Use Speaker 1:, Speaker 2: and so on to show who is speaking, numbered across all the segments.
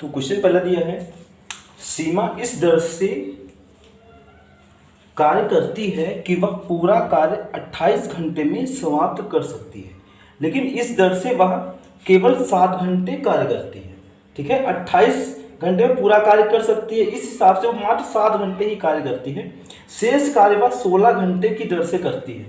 Speaker 1: तो क्वेश्चन पहला दिया है, सीमा इस दर से कार्य करती है कि वह पूरा कार्य 28 घंटे में समाप्त कर सकती है, लेकिन इस दर से वह केवल 7 घंटे कार्य करती है। ठीक है, 28 घंटे में पूरा कार्य कर सकती है, इस हिसाब से वो मात्र 7 घंटे ही कार्य करती है। शेष कार्य वह 16 घंटे की दर से करती है।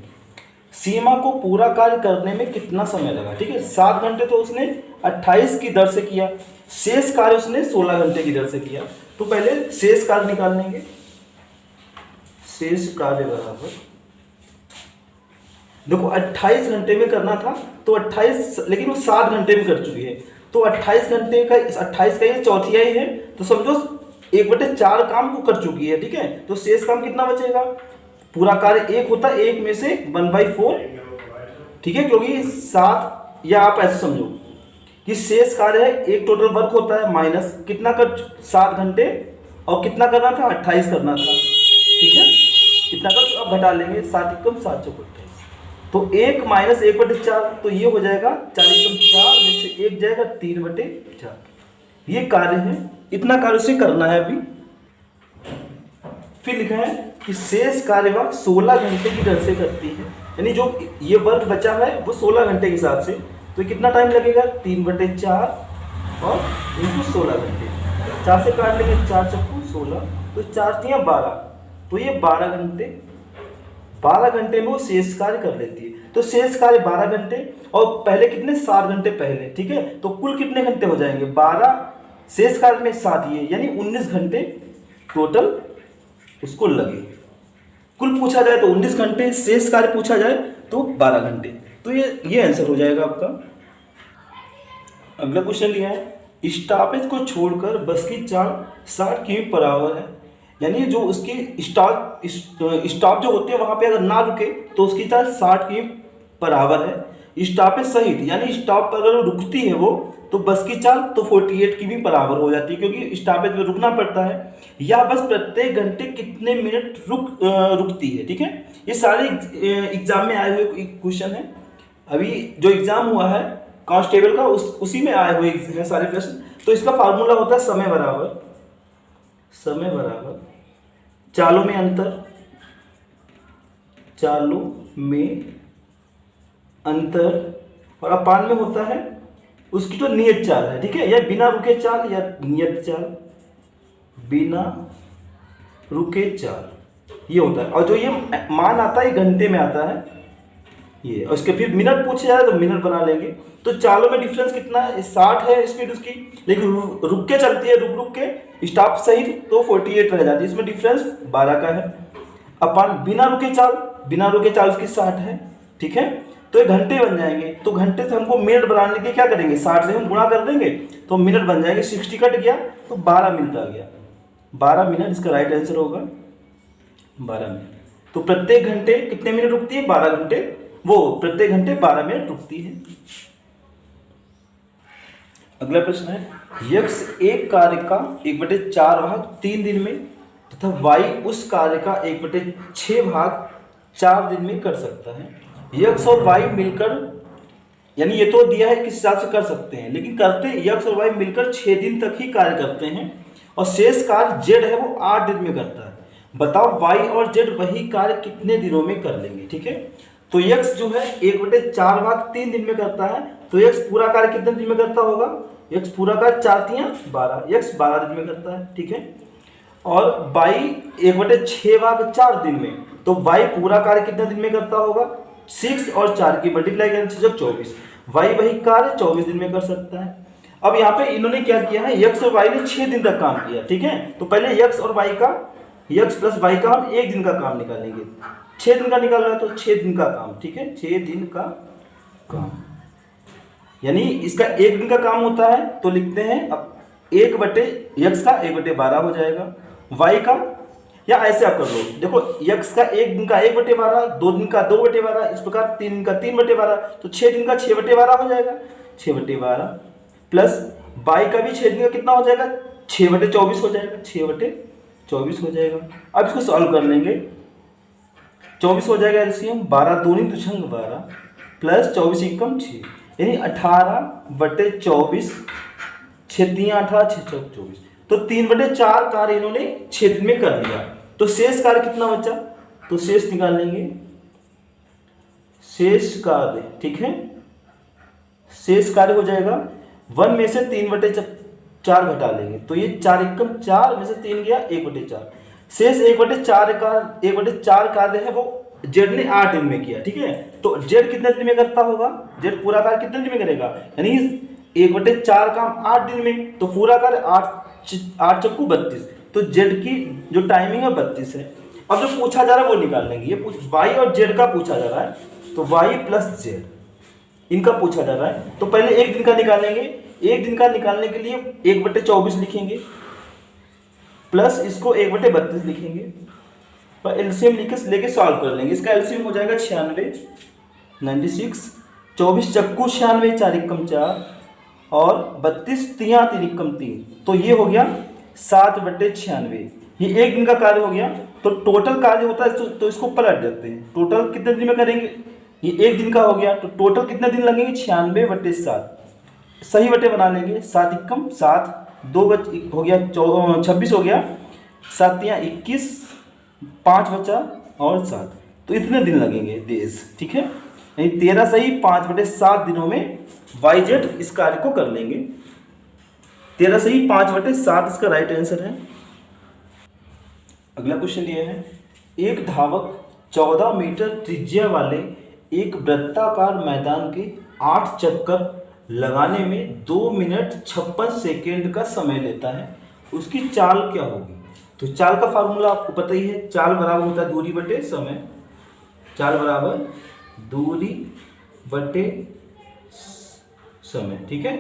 Speaker 1: सीमा को पूरा कार्य करने में कितना समय लगा? ठीक है, 7 घंटे तो उसने 28 की दर से किया, शेष कार्य उसने 16 घंटे की दर से किया। तो पहले शेष कार्य निकाल लेंगे। शेष कार्य बराबर, देखो 28 घंटे में करना था तो 28, लेकिन वो 7 घंटे में कर चुकी है, तो 28 घंटे का 28 का ये चौथाई है, तो समझो 1/4 काम वो कर चुकी है। ठीक है, तो शेष काम कितना बचेगा? पूरा कार्य 1 होता है, 1 में से 1/4। ठीक है, क्योंकि 7, या आप ऐसे समझो कि शेष कार्य है, एक टोटल वर्क होता है माइनस कितना कर 7 घंटे, और कितना करना था? 28 करना था। ठीक है, कितना कर, अब घटा लेंगे, 7 एकम 7 चौक 28, तो 1 माइनस 1/4, तो ये हो जाएगा 4 एकम 4 में से 1 जाएगा 3/4। ये कार्य है, इतना कार्य उसे करना है अभी। फिर लिखा है कि शेष कार्य वह 16 घंटे की दर से करती है, यानी जो ये वर्क बचा है वो 16 घंटे के हिसाब से, तो कितना टाइम लगेगा? 3/4 और इनटू 16 घंटे, 4 से काट लेंगे, 4 चक्कू 16, तो 4 तियां 12, तो ये 12 घंटे में वो शेष कार्य कर लेती है। तो शेष कार्य 12 घंटे, और पहले कितने? 7 घंटे पहले। ठीक है, तो कुल कितने घंटे हो जाएंगे? 12 शेष कार्य में 7 ये, यानी 19 घंटे टोटल उसको लगे। कुल पूछा जाए तो 19 घंटे, शेष कार्य पूछा जाए तो 12 घंटे। तो ये आंसर हो जाएगा आपका। अगला क्वेश्चन लिया है, स्टॉपेज को छोड़कर बस की चाल 60 किमी पर आवर है, यानी जो उसकी स्टॉप जो होती है वहां पे अगर ना रुके तो उसकी चाल 60 किमी पर आवर है। स्टॉपेज सहित, यानी स्टॉप पर अगर रुकती है वो, तो बस की चाल तो 48 किमी पर आवर हो जाती है, क्योंकि स्टॉपेज में रुकना पड़ता है। या बस प्रत्येक घंटे कितने मिनट रुकती है। ठीक है, ये सारे एग्जाम में आए हुए क्वेश्चन है। अभी जो एग्जाम हुआ है कांस्टेबल का, उसी में आए हुए हैं सारे प्रश्न। तो इसका फार्मूला होता है समय बराबर चालों में अंतर, और अपान में होता है उसकी जो नियत चाल है। ठीक है, या बिना रुके चाल या नियत चाल, बिना रुके चाल ये होता है। और जो ये मान आता है घंटे में आता है ये, और उसके फिर मिनट पूछे जाए तो मिनट बना लेंगे। तो चालों में डिफरेंस कितना है? 60 है स्पीड उसकी, लेकिन रुक के चलती है, रुक के स्टॉप सहित, तो 48 रह जाती है, इसमें डिफरेंस 12 का है। अपन बिना रुके चाल उसकी 60 है। ठीक है, तो ये घंटे बन जाएंगे। तो घंटे से हमको मिनट बनाने के लिए क्या करेंगे? 60 से हम गुणा कर देंगे तो मिनट बन जाएंगे। 60 कट गया तो 12 मिनट आ गया, 12 मिनट इसका राइट आंसर होगा, 12 मिनट। तो प्रत्येक घंटे कितने मिनट रुकती है? 12 घंटे, वो प्रत्येक घंटे 12 मिनट रुकती है। अगला प्रश्न है, यक्ष एक कार्य का 1/4 भाग 3 दिन में तथा वाई उस कार्य का 1/6 भाग 4 दिन में कर सकता है। यक्ष और वाई मिलकर, यानी ये तो दिया है किस हिसाब से कर सकते हैं, लेकिन करते यक्ष और वाई मिलकर 6 दिन तक ही कार्य करते हैं, और शेष कार्य जेड है वो 8 दिन में करता है। बताओ वाई और जेड वही कार्य कितने दिनों में कर लेंगे। ठीक है, तो यक्ष जो है 1/4 भाग 3 दिन में करता है, तो यक्ष पूरा कार्य कितने दिन में करता होगा? यक्ष पूरा कार्य 4 तियां 12, यक्ष 12 दिन में करता है। ठीक है, और वाई 1/6 भाग 4 दिन में, तो वाई पूरा कार्य कितने दिन में करता होगा? 6 और 4 की मल्टीप्लाई करें 24, वाई वही कार्य 24 दिन में कर सकता है। अब यहाँ पे इन्होंने क्या किया है, यक्ष और वाई ने 6 दिन तक काम किया। ठीक है, तो पहले यक्ष और वाई का, यक्ष प्लस वाई का हम 1 दिन का काम निकालेंगे। 6 दिन का निकाल रहा है तो 6 दिन का काम। ठीक है, 6 दिन का काम, यानी इसका 1 दिन का काम होता है, तो लिखते हैं अब 1/यक्ष का 1/12 हो जाएगा, वाई का, या ऐसे आप कर लो, देखो यक्ष का 1 दिन का 1/12, 2 दिन का 2/12, इस प्रकार 3 दिन का 3/12, तो 6 दिन का 6/12 हो जाएगा, 6/12 प्लस वाई का भी 6 दिन का कितना हो जाएगा? 6/24 हो जाएगा, 6/24 हो जाएगा। अब इसको सॉल्व कर लेंगे, 24 हो जाएगा एलसीएम, 12 दूनी दुछंग 12 प्लस 24 एकम 6, यानी 18/24 6 3 18 6 4 24, तो 3/4 कार्य इन्होंने 6 दिन में कर लिया। तो शेष कार्य कितना बचा, तो शेष निकाल लेंगे, शेष कार्य, ठीक है, शेष कार्य हो जाएगा 1 में से 3/4 घटा लेंगे, तो ये 4 एकम 4 में से 3 गया 1/4, शेष 1/4 कार्य है वो जेड ने 8 दिन में किया, ठीक है। तो जेड कितने दिन में करता होगा, जेड पूरा कार्य कितने दिन में करेगा, यानी 1/4 काम 8 दिन में, तो पूरा कार्य 8 चक्कू 32, तो जेड की जो टाइमिंग है 32 है। अब जो पूछा जा रहा है वो निकाल लेंगे, ये वाई और जेड का पूछा जा रहा है, तो वाई प्लस जेड इनका पूछा जा रहा है। तो पहले एक दिन का निकालेंगे, एक दिन का निकालने के लिए 1/24 लिखेंगे, प्लस इसको 1/32 लिखेंगे और एलसीएम लेके सॉल्व कर लेंगे। इसका एलसीएम हो जाएगा 96, 96, 24 चक्कू 96, 4 एकम 4 और 32 3 3 एकम 3, तो ये हो गया 7/96। ये एक दिन का कार्य हो गया। तो टोटल कार्य होता है तो इसको पलट देते हैं, टोटल कितने दिन में करेंगे, ये एक दिन का हो गया, तो टोटल कितने दिन लगेंगे 96/7, सही बटे बना लेंगे, 7 एकम 7, 2 हो गया 26 हो गया, 7 3 21, 5 बचा और 7, तो इतने दिन लगेंगे डेज, ठीक है। यानी 13 सही 5/7 दिनों में वाई जेड इस कार्य को कर लेंगे। 13 सही 5/7 इसका राइट आंसर है। अगला क्वेश्चन ये है, एक धावक 14 मीटर त्रिज्या वाले एक वृत्ताकार मैदान के 8 चक्कर लगाने में 2 मिनट 56 सेकेंड का समय लेता है, उसकी चाल क्या होगी। तो चाल का फार्मूला आपको पता ही है, चाल बराबर होता है दूरी बटे समय, चाल बराबर दूरी बटे समय, ठीक है,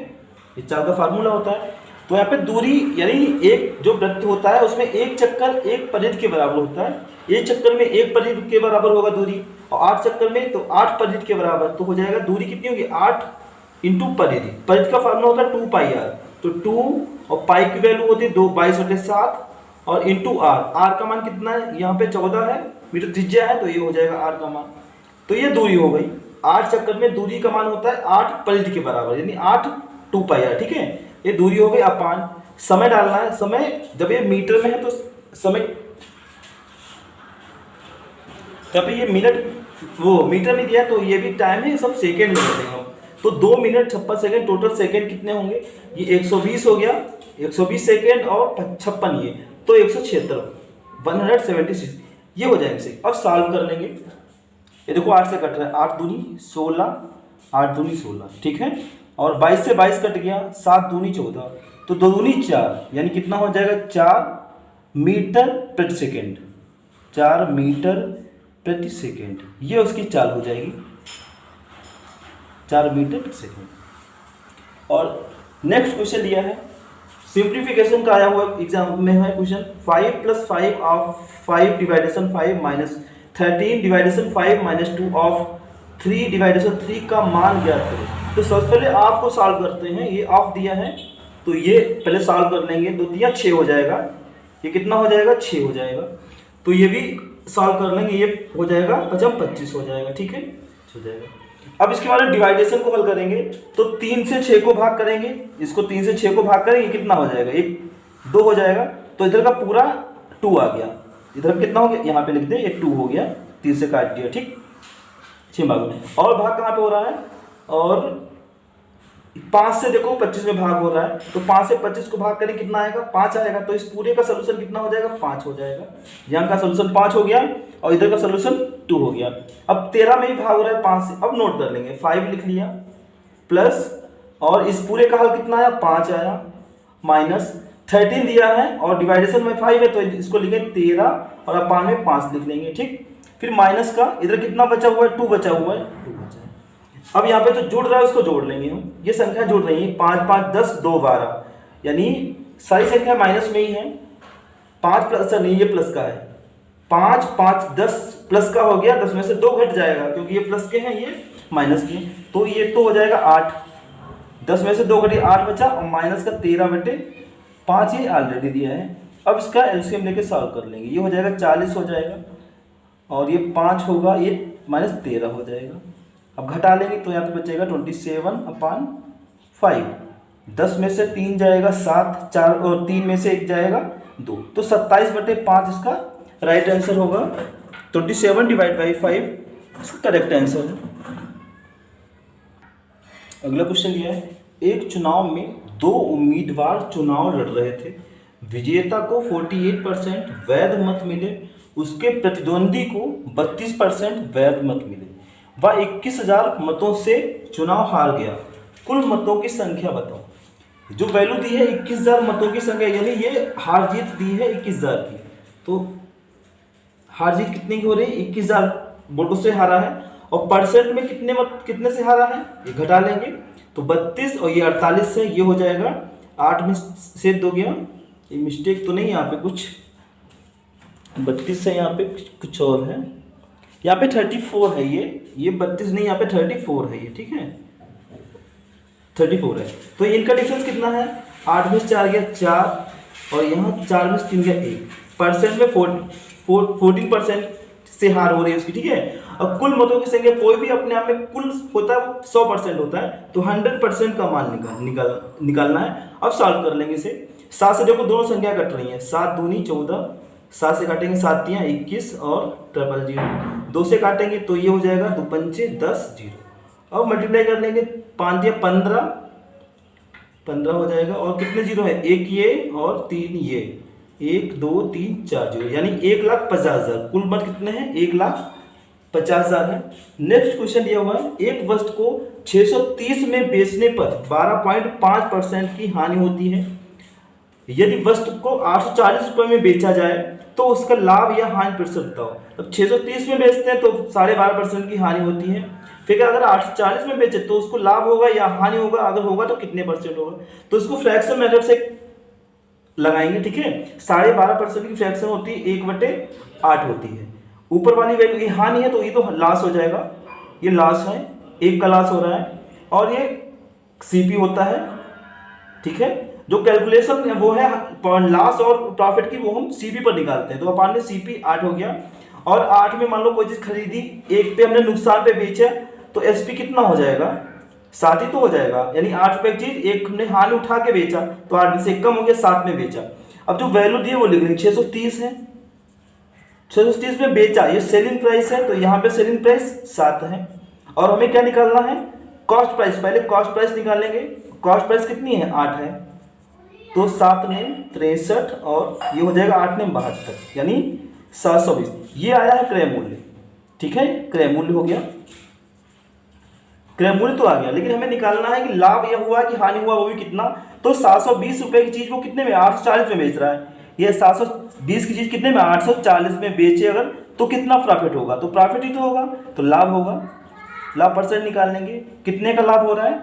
Speaker 1: ये चाल का फार्मूला होता है। तो यहाँ पे दूरी यानी एक जो वृत्त होता है उसमें एक चक्कर एक परिधि के बराबर होता है, एक चक्कर में एक परिधि के बराबर होगा दूरी, और 8 चक्कर में तो 8 परिधि के बराबर, तो हो जाएगा दूरी कितनी होगी 8 इंटू परिधि, परिधि का फार्मूला होता है 2πr, तो 2 और पाई की वैल्यू होती है 22/7 और इंटू आर, आर का मान कितना है, यहाँ पे 14 है मीटर त्रिज्या है, तो ये हो जाएगा आर का मान, तो ये दूरी हो गई। 8 चक्कर में दूरी का मान होता है 8 परिधि के बराबर, यानी 8 2πr, ठीक है, ये दूरी हो गई अपान। समय डालना है, समय जब ये मीटर में है तो समय, जब ये मिनट वो मीटर में दिया तो ये भी टाइम है, सब सेकेंड में देंगे हम, तो 2 मिनट 56 सेकेंड, टोटल सेकेंड कितने होंगे, ये 120 हो गया, 120 सेकेंड और 56 ये, तो 176, 176 ये हो जाएंगे। अब सॉल्व कर लेंगे, ये देखो 8 से कट रहा है, 8 दूनी 16, 8 दूनी 16, ठीक है, और 22 से 22 कट गया, 7 दूनी 14, तो 2 दूनी 4, यानी कितना हो जाएगा 4 मीटर प्रति सेकेंड, 4 मीटर प्रति सेकेंड, ये उसकी चाल हो जाएगी 4 मीटर प्रति सेकेंड। और नेक्स्ट क्वेश्चन दिया है, सिंप्लीफिकेशन का आया हुआ एग्जाम में है question, 5 + 5 of 5 division 5 minus 13 division 5 minus 2 of 3 division 3 का मान ज्ञात करें। तो सबसे पहले आपको सॉल्व करते हैं, ये ऑफ दिया है तो ये पहले सॉल्व कर लेंगे, 2 दिया 6 हो जाएगा, ये कितना हो जाएगा 6 हो जाएगा, तो ये भी सॉल्व कर लेंगे, ये हो जाएगा 25 हो जाएगा, ठीक है, हो जाएगा। अब इसके बाद डिवाइडेशन को हल करेंगे, तो 3 से 6 को भाग करेंगे, इसको 3 से 6 को भाग करेंगे, कितना हो जाएगा 1 2 हो जाएगा, तो इधर का पूरा 2 आ गया, इधर कितना हो गया यहाँ पे लिख दे, ये 2 हो गया, 3 से काट दिया, ठीक, 6 भाग में। और भाग कहाँ पे हो रहा है, और 5 से देखो 25 में भाग हो रहा है, तो 5 से 25 को भाग करें कितना आएगा 5 आएगा, तो इस पूरे का सोल्यूशन कितना हो जाएगा 5 हो जाएगा, यहाँ का सोल्यूशन 5 हो गया और इधर का सोल्यूशन 2 हो गया। अब 13 में ही भाग हो रहा है 5 से, अब नोट कर लेंगे, 5 लिख लिया प्लस, और इस पूरे का हल कितना आया 5 आया, माइनस 13 दिया है और डिवाइडेशन में 5 है, तो इसको लिखेंगे 13 और अपान में 5 लिख लेंगे, ठीक, फिर माइनस का इधर कितना बचा हुआ है 2 बचा हुआ है, 2 बचा है। अब यहाँ पे जो जुड़ रहा है उसको जोड़ लेंगे हम, ये संख्या जुड़ रही है, 5 5 10 2 12, यानी सारी संख्या माइनस में ही है, 5 प्लस नहीं ये प्लस का है, 5 5 10 प्लस का हो गया, 10 में से 2 घट जाएगा क्योंकि ये प्लस के हैं ये माइनस के, तो ये तो हो जाएगा 8, 10 में से 2 घटे 8 बचा, और माइनस का 13/5 ये ऑलरेडी दिया है। अब इसका एलसीएम लेके सॉल्व कर लेंगे, ये हो जाएगा 40 हो जाएगा, और ये 5 होगा, ये -13 हो जाएगा। अब घटा लेंगे तो यहाँ पे बचेगा 27/5, 10 में से 3 जाएगा 7, 4 और 3 में से 1 जाएगा 2, तो 27/5 इसका राइट आंसर होगा। 27/5 इसका करेक्ट आंसर है। अगला क्वेश्चन ये है, एक चुनाव में 2 उम्मीदवार चुनाव लड़ रहे थे। विजेता को 48% वैध मत मिले, उसके प्रतिद्वंदी को 32% वैध मत मिले। वह 21,000 मतों से चुनाव हार गया। कुल मतों की संख्या बताओ। जो वैल्यू दी है 21,000 मतों की संख्या, यानी ये हार जीत दी है 21,000 की, तो हार जीत कितने की हो रही है? 21,000 वोटों से हारा है। और परसेंट में कितने से हारा है, ये घटा लेंगे तो 32 और ये 48 से, ये हो जाएगा 8 में से 2 गया, ये मिस्टेक तो नहीं यहाँ पे कुछ, 32 से यहाँ पे कुछ और है, यहाँ पे 34 है, ये 32 नहीं, यहाँ पे 34 है ये, ठीक है 34 है। तो इनका डिफरेंस कितना है? 8 में से 4 गया 4 और यहाँ 4 में से 3 गया 1। परसेंट में 14% से हार हो रही है उसकी, ठीक है। अब कुल मतों की संख्या, कोई भी अपने आप में कुल होता है 100% होता है, तो 100% का मान निकालना है। अब सॉल्व कर लेंगे इसे। 7 से देखो दोनों संख्या कट रही है, 7 दूनी 14, 7 से काटेंगे 7 तियां 21 और 000, 2 से काटेंगे तो ये हो जाएगा 2 पंचे 10 0। अब मल्टीप्लाई कर लेंगे, 5 या 15 हो जाएगा, और कितने जीरो है? 1 ये और 3 ये, 1 2 3 4 जीरो, यानी 1,50,000। कुल मत कितने हैं? 1,50,000 है। नेक्स्ट क्वेश्चन दिया हुआ है, एक वस्तु को 630 में बेचने पर 12.5% की हानि होती है। यदि वस्तु को 840 रुपये में बेचा जाए तो उसका लाभ या हानि प्रतिशत बताओ। अब 630 में बेचते हैं तो 12.5% की हानि होती है। फिर अगर 840 में बेचे तो उसको लाभ होगा या हानि होगा, अगर होगा तो कितने परसेंट होगा? तो इसको फ्रैक्शन मेथड से लगाएंगे, ठीक है। 12.5% की फ्रैक्शन होती है 1/8 होती है। ऊपर वाली वैल्यू ये हानि है तो ये तो लॉस हो जाएगा, ये लॉस है, 1 का लॉस हो रहा है, और ये सीपी होता है, ठीक है। जो कैलकुलेशन है वो है लॉस और प्रॉफिट की, वो हम सीपी पर निकालते हैं। तो अपन ने सीपी 8 हो गया, और 8 में मान लो कोई चीज खरीदी, 1 पे हमने नुकसान पे बेचा, तो एसपी कितना हो जाएगा? 7 ही तो हो जाएगा, यानी 8 रुपए की चीज 1 हमने हानि उठा के बेचा तो 8 में से 1 कम हो गया, 7 में बेचा। अब जो वैल्यू दी है वो लिख लेंगे, 630 है, 630 में बेचा, ये सेलिंग प्राइस है, तो यहाँ पे सेलिंग प्राइस 7 है। और हमें क्या निकालना है? Cost price. पहले कॉस्ट प्राइस निकालेंगे, कॉस्ट प्राइस कितनी है? 8 है, तो 7 में 63 और ये हो जाएगा 8 में 72, यानी 720। ये आया है क्रय मूल्य, ठीक है, क्रय मूल्य हो गया, क्रय मूल्य तो आ गया। लेकिन हमें निकालना है कि लाभ यह हुआ कि हानि हुआ, वो भी कितना। तो 720 रुपए की चीज वो कितने में? 840 में बेच रहा है। ये 720 की चीज कितने में? 840 में बेचे अगर, तो कितना प्रॉफिट होगा? तो प्रॉफिट ही तो होगा, तो लाभ होगा। लाभ परसेंट निकाल लेंगे, कितने का लाभ हो रहा है?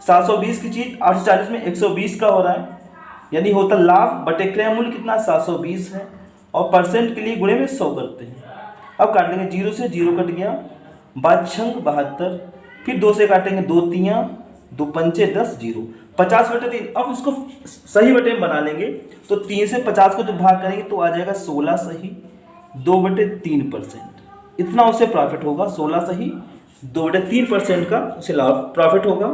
Speaker 1: 720 की चीज 840 में 120 का हो रहा है, यानी होता लाभ बटे क्रय मूल्य कितना? 720 है, और परसेंट के लिए गुणे में 100 करते हैं। अब काट लेंगे, 0 से 0 कट गया, 52 72, फिर 2 से काटेंगे 2 तियां 2 पंचे 10 0, 50/3। अब इसको सही बटे में बना लेंगे, तो 3 से 50 को जब भाग करेंगे तो आ जाएगा 16 सही 2/3%। इतना उसे प्रॉफिट होगा, 16 सही 2/3% का उसे लाभ प्रॉफिट होगा।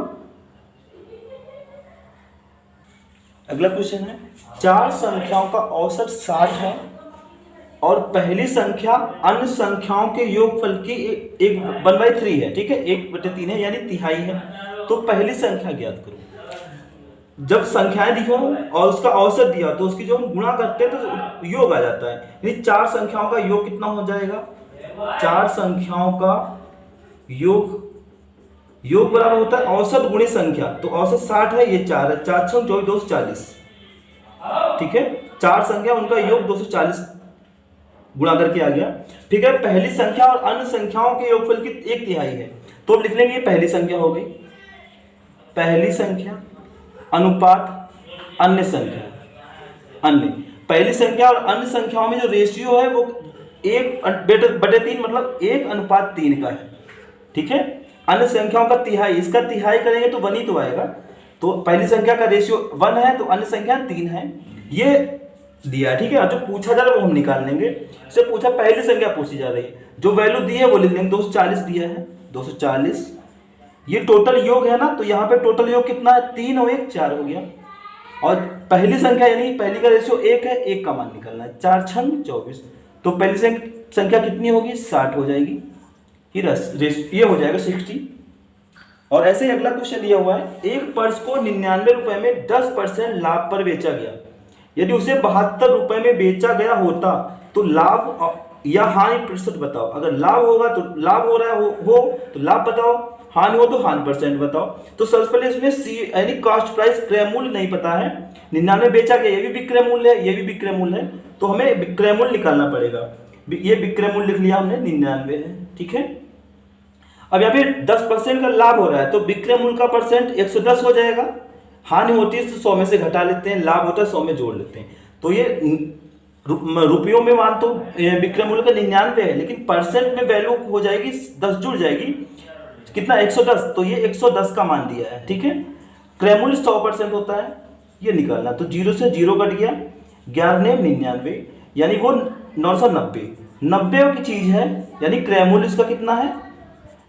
Speaker 1: अगला क्वेश्चन है, 4 संख्याओं का औसत 60 है और पहली संख्या अन्य संख्याओं के योगफल की 1/3 है, ठीक है, 1/3 है, यानी तिहाई है। तो पहली संख्या ज्ञात करो। जब संख्याएं दी हो और उसका औसत दिया तो उसकी जो हम गुणा करते हैं तो योग आ जाता है, यानी 4 संख्याओं का योग कितना हो जाएगा? 4 संख्याओं का योग बराबर होता है औसत गुणे संख्या, तो औसत 60 है, ये 4 है, 4 6 24 240, ठीक है। 4 संख्या उनका योग 240 गुणा करके आ गया। ठीक है, पहली संख्या और अन्य संख्याओं के योगफल की 1/3 है, तो अब लिख लेंगे पहली संख्या हो गई, पहली संख्या अनुपात अन्य संख्या, अन्य पहली संख्या और अन्य संख्याओं में जो रेशियो है वो 1/3 मतलब 1:3 का है, ठीक है। अन्य संख्याओं का तिहाई, इसका तिहाई करेंगे तो 1 ही तो आएगा, तो पहली संख्या का रेशियो 1 है तो अन्य संख्या 3 है, ये दिया, ठीक है। अब जो पूछा जा रहा है वो हम निकाल लेंगे। इससे पूछा पहली संख्या पूछी जा रही है, जो वैल्यू दी है वो लिख लेंगे, 240 दिया है, 240 ये टोटल योग है ना, तो यहाँ पे टोटल योग कितना है, 3 और 1 4 हो गया। और पहली संख्या यानी पहली का रेशियो 1 है, 1 का मान निकालना है, 4 6 24। तो पहली संख्या कितनी होगी, 60 हो जाएगी। ये हो जाएगा 60। और ऐसे ही अगला क्वेश्चन दिया हुआ है, एक पर्स को 99 रुपए में 10% लाभ पर बेचा गया। यदि उसे 72 रुपए में बेचा गया होता तो लाभ या हानि प्रतिशत बताओ। अगर लाभ होगा तो लाभ हो रहा है हो तो लाभ बताओ, हानि हो तो हानि परसेंट बताओ। तो सबसे पहले इसमें सी यानी कॉस्ट प्राइस क्रय मूल्य नहीं पता है, 99 बेचा गया, ये भी विक्रय मूल्य है, ये भी विक्रय मूल्य है, तो हमें विक्रय मूल्य निकालना पड़ेगा। ये विक्रय मूल्य लिख लिया हमने, 99 है, ठीक है। अब यहाँ पे 10% का लाभ हो रहा है तो विक्रय मूल्य का परसेंट 110 हो जाएगा। हानि होती है तो 100 में से घटा लेते हैं, लाभ होता है 100 में जोड़ लेते हैं। तो ये रुपयों में मान तो विक्रय मूल्य का 99 है, लेकिन परसेंट में वैल्यू हो जाएगी 10 जुड़ जाएगी, कितना 110, तो ये 110 का मान दिया है, ठीक है। क्रय मूल्य 100% होता है, ये निकालना। तो 0 से 0 कट गया, 11 99 यानी वो 990 90 की चीज है, यानी क्रय मूल्य इसका कितना है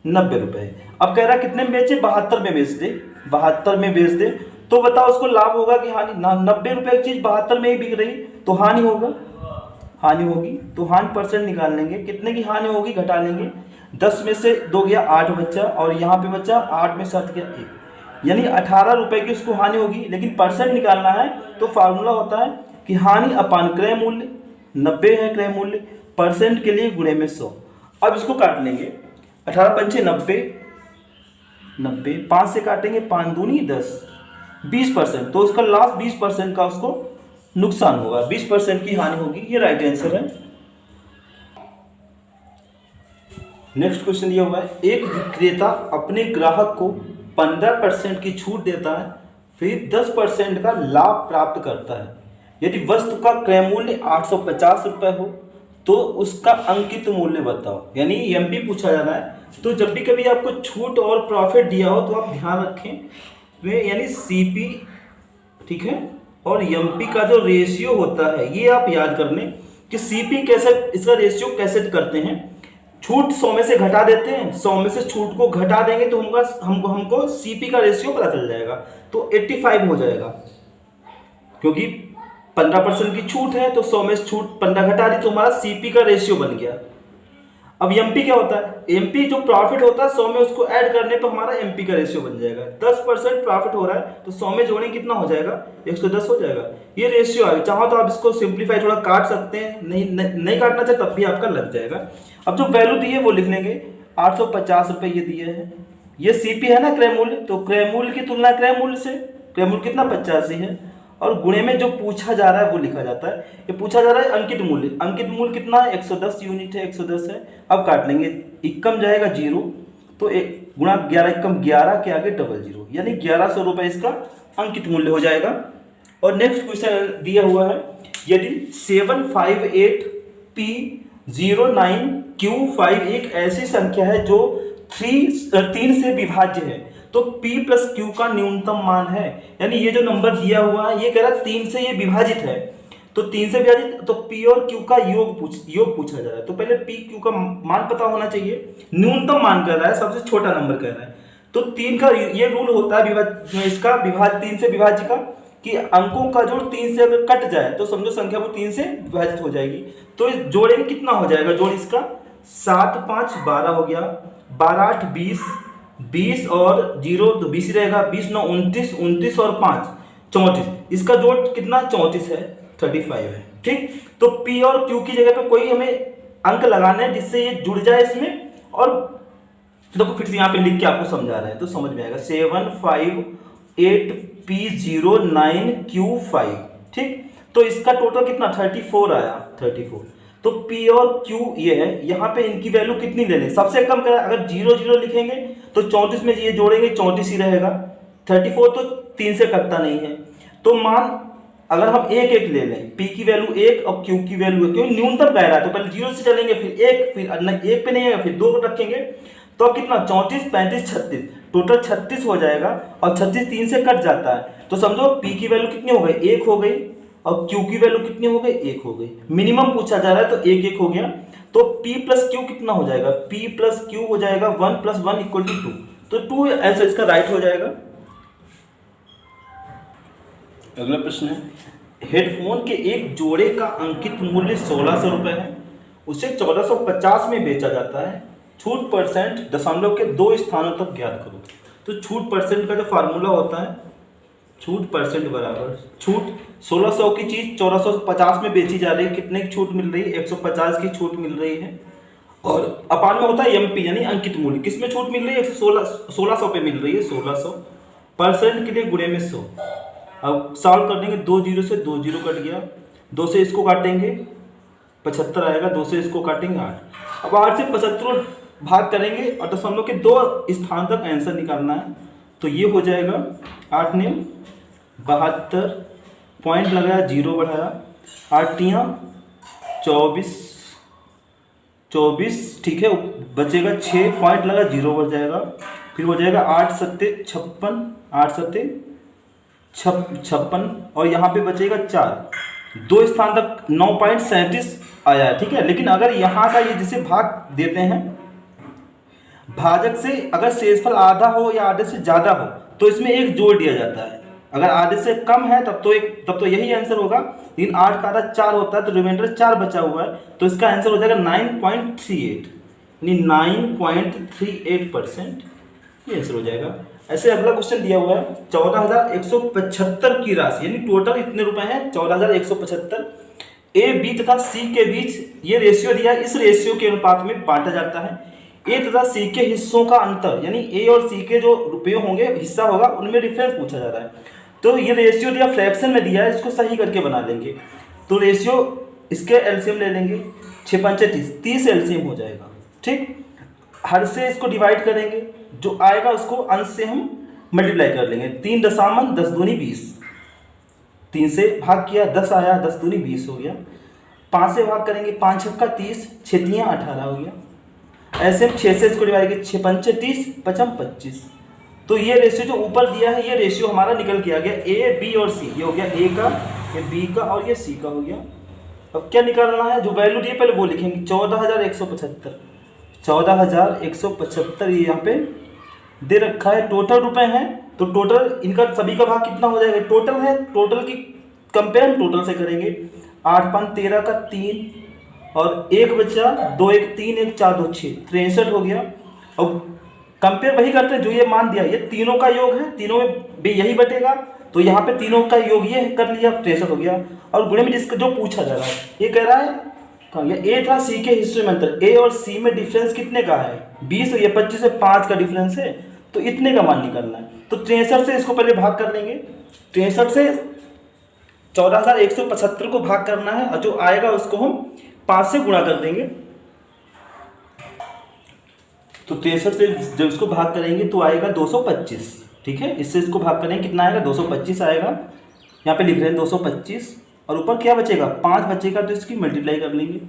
Speaker 1: 90 रुपए। अब कह रहा है कितने में बेचे, 72 में बेच दे, 72 में बेच दे। तो बताओ उसको लाभ होगा कि हानि। 90 रुपए की चीज 72 में ही बिक रही तो हानि होगा, हानि होगी। तो हानि परसेंट निकाल लेंगे, कितने की हानि होगी घटा लेंगे, 10 में से 2 गया 8 बच्चा, और यहाँ पे बच्चा 8 में 7 गया 1, यानी 18 रुपए की उसको हानि होगी। लेकिन परसेंट निकालना है तो फार्मूला होता है कि हानि अपान क्रय मूल्य, 90 है क्रय मूल्य, परसेंट के लिए गुणे में 100। अब इसको काट लेंगे, 18 पंचे 90, 90 5 से काटेंगे, 5 दूनी 10, 20%। तो उसका लास्ट 20% का उसको नुकसान होगा, 20% की हानि होगी। ये राइट आंसर है। नेक्स्ट क्वेश्चन दिया हुआ है, एक विक्रेता अपने ग्राहक को 15% की छूट देता है, फिर 10% का लाभ प्राप्त करता है। यदि वस्तु का क्रय मूल्य 850 रुपये हो तो उसका अंकित मूल्य बताओ। यानी एमपी पूछा जा रहा है, तो जब भी कभी आपको छूट और प्रॉफिट दिया हो तो आप ध्यान रखें वे यानी सीपी, ठीक है, और एमपी का जो रेशियो होता है ये आप याद कर लें कि सीपी कैसे, इसका रेशियो कैसे करते हैं। छूट 100 में से घटा देते हैं, 100 में से छूट को घटा देंगे तो हमको सीपी का रेशियो पता चल जाएगा, तो 85 हो जाएगा, क्योंकि 15% की छूट है तो 100 में से छूट 15 घटा दी तो हमारा सीपी का रेशियो बन गया। अब एमपी क्या होता है, एमपी जो प्रॉफिट होता है 100 में उसको ऐड करने पर हमारा एमपी का रेशियो बन जाएगा। 10% प्रॉफिट हो रहा है तो 100 में जोड़ें कितना हो जाएगा, 110 हो जाएगा। ये रेशियो है, चाहो तो आप इसको सिंप्लीफाई थोड़ा काट सकते हैं, नहीं काटना चाहे तब भी आपका लग जाएगा। अब जो वैल्यू दी है वो लिख लेंगे, 850 रुपये ये दिए हैं, ये सीपी है ना क्रय मूल्य, तो क्रय मूल्य की तुलना क्रय मूल्य से, क्रय मूल्य कितना 85 है, और गुणे में जो पूछा जा रहा है वो लिखा जाता है। ये पूछा जा रहा है अंकित मूल्य, अंकित मूल्य कितना है 110 यूनिट है, 110 है। अब काट लेंगे, इक्कम जाएगा 0, तो एक गुणा 11 इक्कम 11 के आगे 00, यानी 1100 रुपये इसका अंकित मूल्य हो जाएगा। और नेक्स्ट क्वेश्चन दिया हुआ है, यदि 758P09Q5 एक ऐसी संख्या है जो 3 से विभाज्य है तो P प्लस Q का न्यूनतम मान है। यानी ये जो नंबर दिया हुआ है ये कह रहा है 3 से ये विभाजित है, तो 3 से विभाजित, तो P और Q का योग पूछा जा रहा है। तो पहले P Q का मान पता होना चाहिए, न्यूनतम मान कह रहा है, सबसे छोटा नंबर कह रहा है। तो 3 का ये रूल होता है इसका 3 से विभाज्य का, कि अंकों का जोड़ 3 से अगर कट जाए तो समझो संख्या वो 3 से विभाजित हो जाएगी। तो इस जोड़े में कितना हो जाएगा, जोड़ इसका 7 5 12 हो गया, 12 8 20, 20 और 0 तो 20 रहेगा, 20 9 29, 29 और 5 34, इसका जोड़ कितना 34 है, 35 है, ठीक। तो P और Q की जगह पे कोई हमें अंक लगाना है जिससे ये जुड़ जाए इसमें। और देखो फिर से यहाँ पे लिख के आपको समझा रहे हैं तो समझ में आएगा, 758P09Q5, ठीक। तो इसका टोटल कितना 34 आया, 34। तो P और Q ये है, यहाँ पे इनकी वैल्यू कितनी ले लें, सबसे कम करें, अगर 0 0 लिखेंगे तो 34 में ये जोड़ेंगे 34 ही रहेगा, 34 तो 3 से कटता नहीं है। तो मान अगर हम 1 1 ले लें, P की वैल्यू 1 और Q की वैल्यू 1, क्योंकि न्यूनतम कह रहा है तो पहले 0 से चलेंगे, फिर 1, फिर 1 पे नहीं आएगा, फिर 2 को रखेंगे, तो अब कितना 34 35 36, टोटल 36 हो जाएगा। और 36 3 से कट जाता है तो समझो P की वैल्यू कितनी हो गई, 1 हो गई, और Q की वैल्यू कितनी हो गई, 1 हो गई। मिनिमम पूछा जा रहा है तो 1 1 हो गया। तो P प्लस Q कितना हो जाएगा, P प्लस Q हो जाएगा 1 + 1 = 2, तो 2 आंसर इसका राइट हो जाएगा। अगला प्रश्न है, हेडफोन के एक जोड़े का अंकित मूल्य 1600 रुपये है, उसे 1450 में बेचा जाता है, छूट परसेंट दशमलव के 2 स्थानों तक ज्ञात करो। तो छूट परसेंट का जो फार्मूला होता है, छूट परसेंट बराबर छूट, 1600 की चीज़ 1450 में बेची जा रही है, कितने की छूट मिल रही है, 150 की छूट मिल रही है, और अपान में होता है एमपी यानी अंकित मूल्य, किस में छूट मिल रही है, 1600 पे मिल रही है, 1600 परसेंट के लिए गुणे में 100। अब सॉल्व कर देंगे, 2 जीरो से 2 जीरो कट गया, 2 से इसको काटेंगे 75 आएगा, 2 से इसको काटेंगे 8। अब 8 से 75 भाग करेंगे और दशमलव के 2 स्थान तक आंसर निकालना है। तो ये हो जाएगा 8 ने 72, पॉइंट लगाया, 0 बढ़ाया, 8 तियाँ 24, ठीक है, बचेगा 6, पॉइंट लगा, 0 बढ़ जाएगा, फिर हो जाएगा 8 सत्ते 56, 8 सत्ते 56, और यहाँ पे बचेगा 4, 2 स्थान तक 9.37 आया है, ठीक है। लेकिन अगर यहाँ का ये जिसे भाग देते हैं, भाजक से अगर शेषफल आधा हो या आधे से ज़्यादा हो तो इसमें 1 जोड़ दिया जाता है, अगर आधे से कम है तब तो यही आंसर होगा। लेकिन 8 का आधा 4 होता है तो रिमाइंडर 4 बचा हुआ है, तो इसका आंसर हो जाएगा 9.38, यानी 9.38% ये आंसर हो जाएगा। ऐसे अगला क्वेश्चन दिया हुआ है, 14,175 की राशि, यानी टोटल इतने रुपए हैं 14,175, ए बी तथा सी के बीच ये रेशियो दिया है, इस रेशियो के अनुपात में बांटा जाता है। ए तथा सी के हिस्सों का अंतर, यानी ए और सी के जो रुपये होंगे, हिस्सा होगा, उनमें डिफरेंस पूछा जा रहा है। तो ये रेशियो दिया फ्रैक्शन में दिया है, इसको सही करके बना लेंगे। तो रेशियो इसके एलसीएम ले लेंगे, 6 पंचे 30 एलसीएम हो जाएगा, ठीक। हर से इसको डिवाइड करेंगे, जो आएगा उसको अंश से हम मल्टीप्लाई कर लेंगे, 3 दशामन 10 दूनी 20, 3 से भाग किया 10 आया, 10 दूनी 20 हो गया, 5 से भाग करेंगे, 5 छक्का 30, 6 तियाँ 18 हो गया। ऐसे 6 से इसको डिवाइड किया, 6 पंचे 30, 5 25। तो ये रेशियो जो ऊपर दिया है, ये रेशियो हमारा निकल के आ गया, ए बी और सी, ये हो गया ए का, ये बी का और ये सी का हो गया। अब क्या निकालना है, जो वैल्यू दी है पहले वो लिखेंगे, 14,175 ये यहाँ पे दे रखा है, टोटल रुपए हैं, तो टोटल इनका सभी का भाग कितना हो जाएगा, टोटल है, टोटल की कंपेयर टोटल से करेंगे, 8 5 13 का 3 और 1 बचा, 2 1 3 1 4 2 6 63 हो गया। अब कंपेयर वही करते हैं जो ये मान दिया, ये तीनों का योग है, तीनों में भी यही बटेगा, तो यहाँ पे तीनों का योग ये कर लिया, 63 हो गया। और गुणे में जिसका जो पूछा जा रहा है, ये कह रहा है ए था सी के हिस्से में अंतर, ए और सी में डिफरेंस कितने का है, 20, और ये 25 से 5 का डिफरेंस है, तो इतने का मान निकालना है। तो 63 से इसको पहले भाग कर लेंगे, 63 से 14,175 को भाग करना है, और जो आएगा उसको हम 5 से गुणा कर देंगे। तो 63 से जब इसको भाग करेंगे तो आएगा 225, ठीक है। इससे इसको भाग करेंगे, कितना आएगा, 225 आएगा, यहाँ पे लिख रहे हैं 225, और ऊपर क्या बचेगा, 5 बचेगा, तो इसकी मल्टीप्लाई कर लेंगे,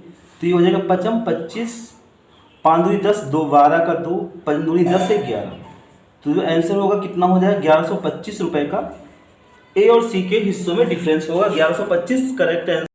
Speaker 1: तो ये हो जाएगा 5 25, 5 दूनी 10, 2 12 का 2, 5 दूनी 10 से 11, तो जो आंसर होगा कितना हो जाएगा, 1125 रुपये का ए और सी के हिस्सों में डिफरेंस होगा, 1125 करेक्ट आंसर।